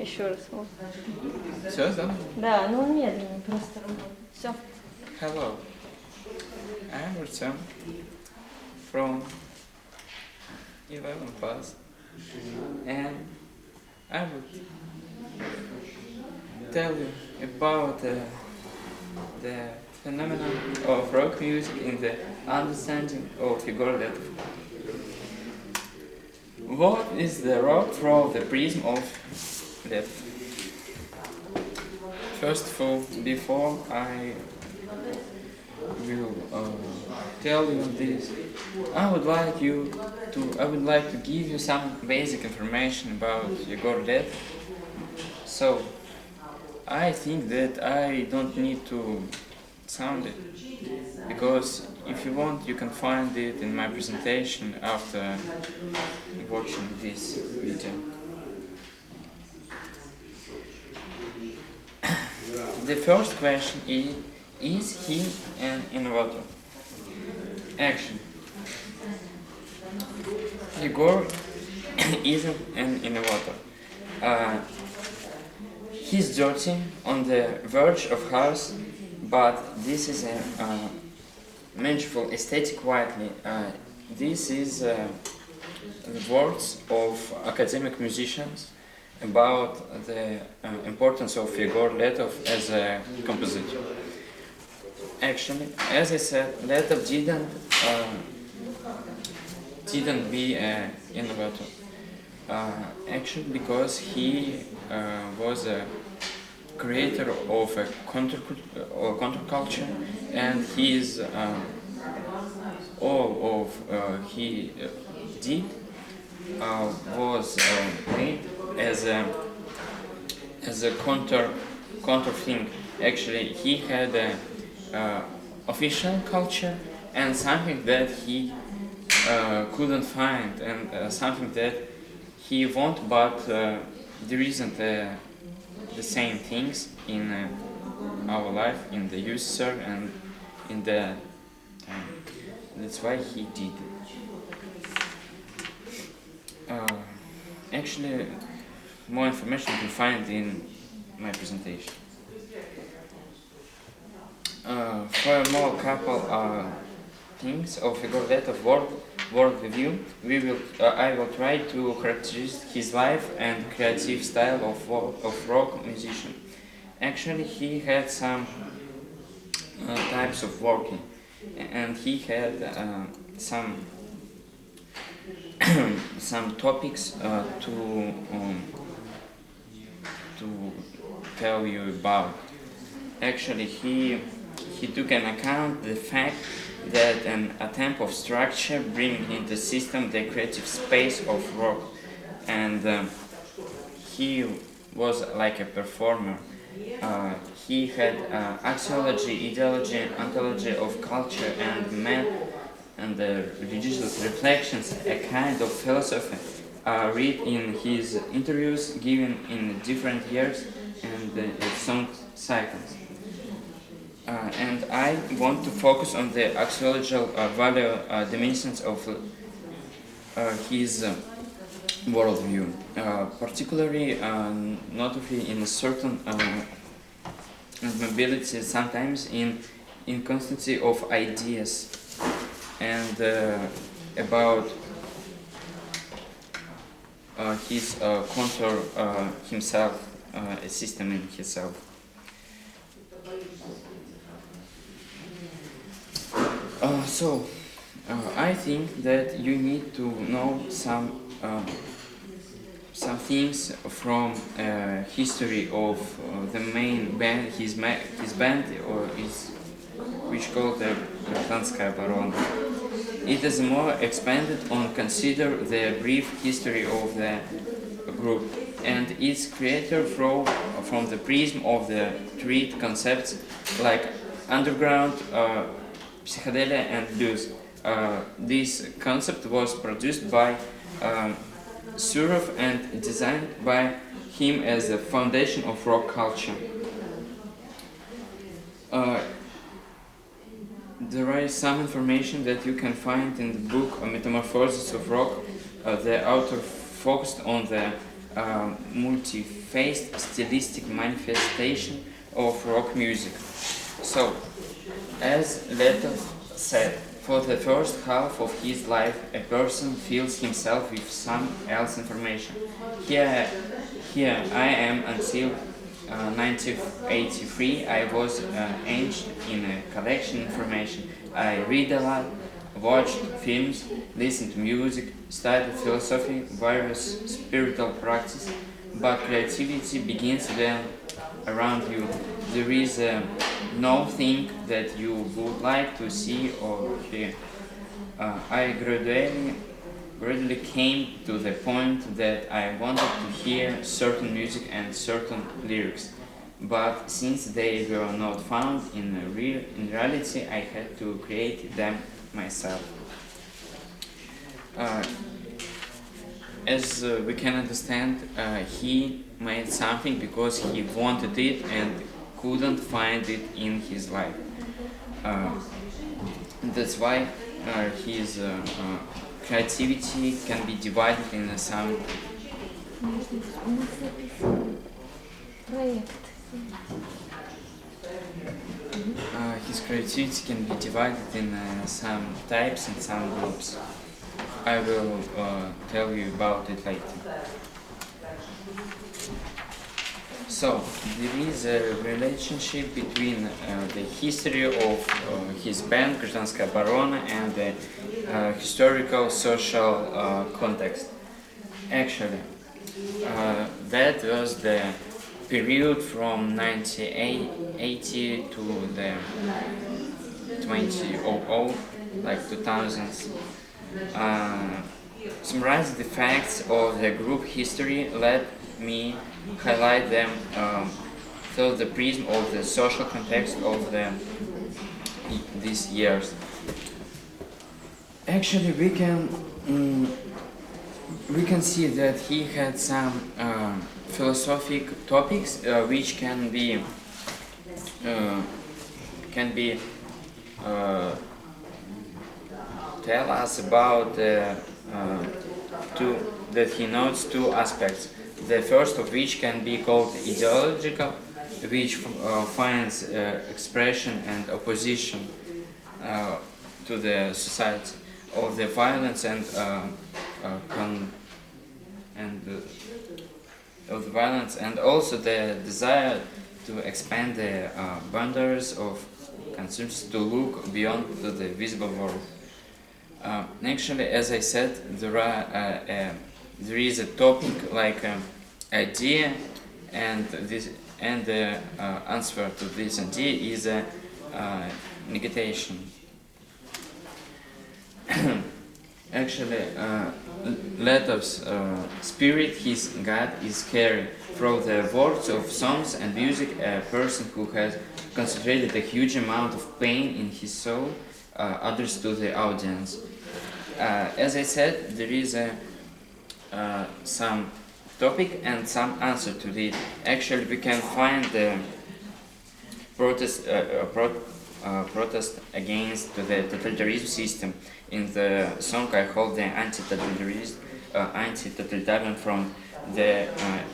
еще раз. Вот. Все, да? Да, но он медленный, просто работает. Все. Hello, I'm Artem from 11 class, and I will tell you about the phenomenon of rock music in the understanding of figure letter. What is the rock from the prism of letter? First of all, before I will tell you this, I would like to give you some basic information about Yegor Lev. So I think that I don't need to sound it, because if you want, you can find it in my presentation after watching this video. The first question is he an innovator? Action. Yegor isn't an innovator. He's dirty, on the verge of house, but this is a mentionful aesthetic quietly. This is the words of academic musicians about the importance of Yegor Letov as a compositor. Actually, as I said, Letov didn't be an innovator. Actually, because he was a creator of a counterculture, and all of he did was made as a counter thing. Actually, he had a official culture and something that he couldn't find, and something that he want, but there isn't the same things in our life, in the user and in the time. That's why he did it. Actually, more information you can find in my presentation. For a more couple things of Yegor Letov world review, I will try to characterize his life and creative style of rock musician. Actually, he had some types of working, and he had some topics to tell you about. Actually, he took an account the fact that an attempt of structure bring into system the creative space of rock, and he was like a performer. He had axiology, ideology, and ontology of culture and man, and the religious reflections, a kind of philosophy read in his interviews given in different years and song cycles. And I want to focus on the axiological value dimensions of his worldview, particularly notably in a certain mobility, sometimes in inconsistency of ideas, and about his contour himself, a system in himself. I think that you need to know some things from history of the main band, his band, or is which called the Gражданская оборона. It is more expanded on consider the brief history of the group and its creator from the prism of the treat concepts like underground, psychedelia and blues. This concept was produced by Surov and designed by him as the foundation of rock culture. There is some information that you can find in the book Metamorphosis of Rock. The author focused on the multi-faced stylistic manifestation of rock music. So, as Leto said, for the first half of his life, a person fills himself with some else information. Here I am until 1983. I was engaged in a collection information. I read a lot, watched films, listened to music, studied philosophy, various spiritual practices, but creativity begins then around you. There is no thing that you would like to see or hear. I gradually came to the point that I wanted to hear certain music and certain lyrics, but since they were not found in reality, I had to create them myself. As we can understand, he made something because he wanted it and couldn't find it in his life. That's why his creativity can be divided in some. Проект. His creativity can be divided in some types and some groups. I will tell you about it later. So, there is a relationship between the history of his band Гражданская оборона and the historical social context. Actually, that was the period from 1980 to the 2000, like 2000s. Summarize the facts of the group history. Let me highlight them through the prism of the social context of these years. Actually, we can see that he had some philosophic topics which can be tell us about that he notes two aspects. The first of which can be called ideological, which finds expression and opposition to the society of the violence and of the violence, and also the desire to expand the boundaries of concepts to look beyond to the visible world. Actually, as I said, there is a topic like idea, and the answer to this idea is a negation. Actually, Leto's spirit, his God, is carried through the words of songs and music. A person who has concentrated a huge amount of pain in his soul others to the audience. As I said, there is some topic and some answer to it. Actually, we can find the protest against the totalitarian system in the song I hold the anti-totalitarian from the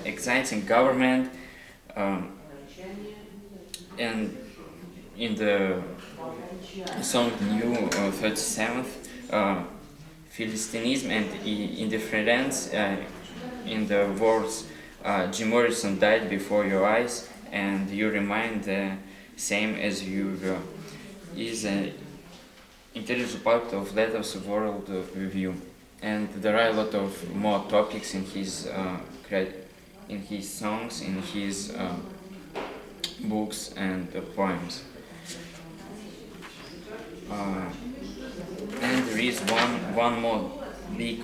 exciting government, and in the song New 37th, Philistinism and indifference, in the words Jim Morrison died before your eyes and you remain the same as you were, is an integral part of Leto's world review. And there are a lot of more topics in his songs, in his books and poems. And there is one more big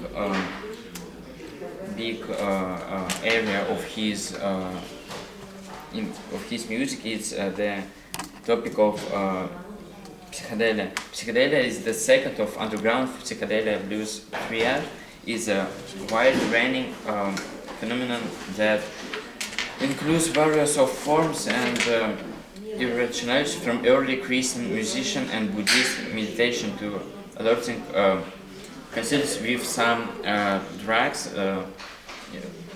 area of his music. It's the topic of psychedelia. Psychedelia is the second of underground psychedelia blues triad. Is a wide-ranging phenomenon that includes various of forms and irrationality, from early Christian musician and Buddhist meditation to alerting considers with some drugs,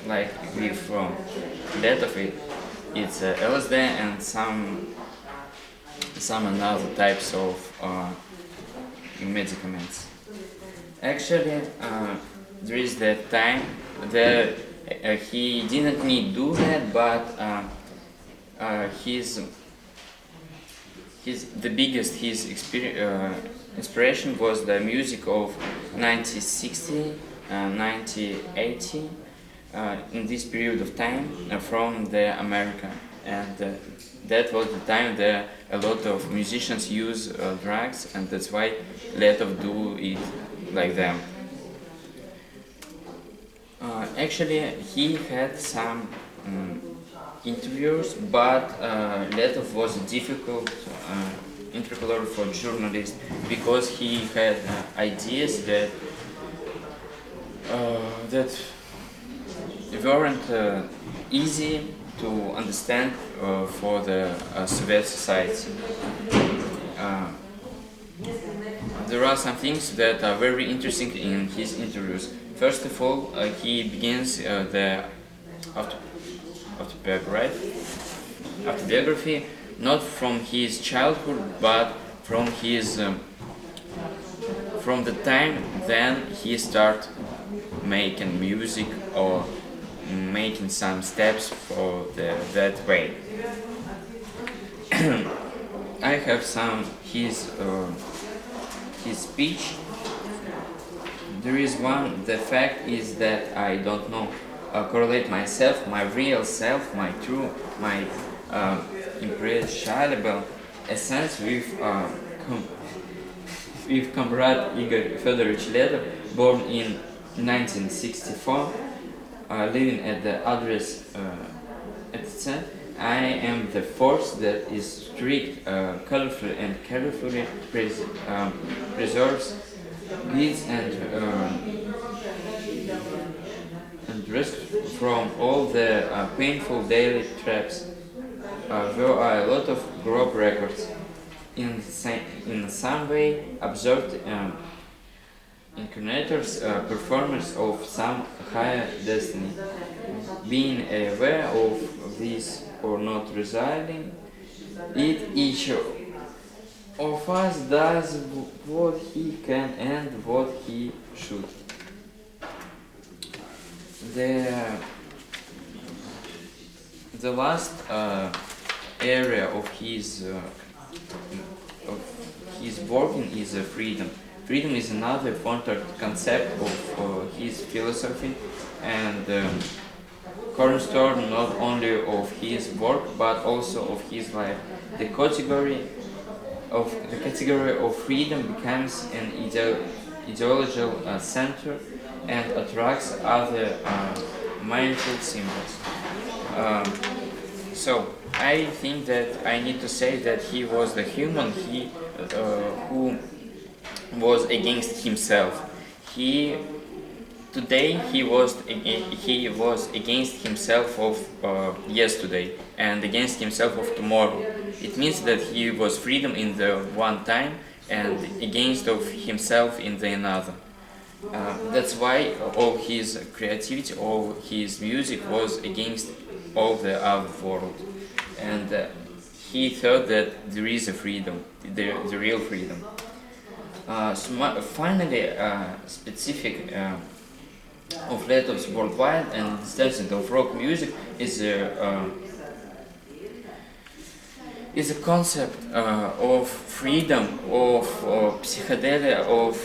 like with that of it, it's LSD and some another types of medicaments. Actually, there is that time that he didn't need do that, but his the biggest inspiration was the music of 1960, 1980, in this period of time from the America, and that was the time that a lot of musicians use drugs, and that's why a lot of do it like them. Actually, he had some interviews, but Letov was difficult interviewer for journalists because he had ideas that weren't easy to understand for the Soviet society. There are some things that are very interesting in his interviews. First of all, he begins the autobiography not from his childhood, but from his from the time then he start making music or making some steps for that way. I have some his speech. There is one. The fact is that I don't know correlate myself, my real self, my true, my impressionable essence with comrade Igor Fedorovich Letov, born in 1964, living at the address etc. I am the force that is strict, colorful, and carefully preserves needs and risk from all the painful daily traps. There are a lot of group records. In some way, observed incarnators, performers of some higher destiny. Being aware of this or not residing it, each of us does what he can and what he should. The last area of his working is freedom. Freedom is another important concept of his philosophy and cornerstone not only of his work but also of his life. The category of freedom becomes an ideological center and attracts other mindful symbols. So I think that I need to say that he was the human who was against himself. Today he was against himself of yesterday and against himself of tomorrow. It means that he was freedom in the one time and against of himself in the another. That's why all his creativity, all his music was against all the other world, and he thought that there is a freedom, the real freedom. Finally, specific of Letov's worldwide and standard of rock music is a concept of freedom, of psychedelia, of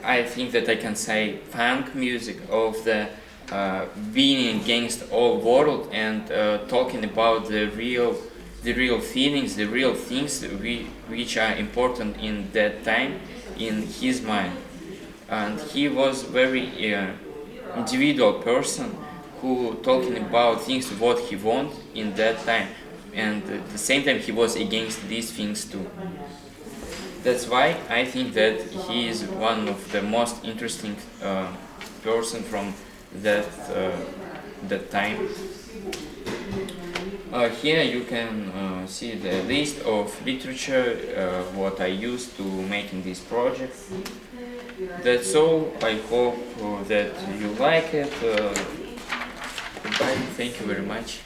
I think that I can say funk music, of the being against all world and talking about the real feelings, the real things which are important in that time in his mind. And he was very individual person who talking about things what he want in that time, and at the same time he was against these things too. That's why I think that he is one of the most interesting person from that time. Here you can see the list of literature what I used to making this project. That's all. I hope that you like it. Bye. Thank you very much.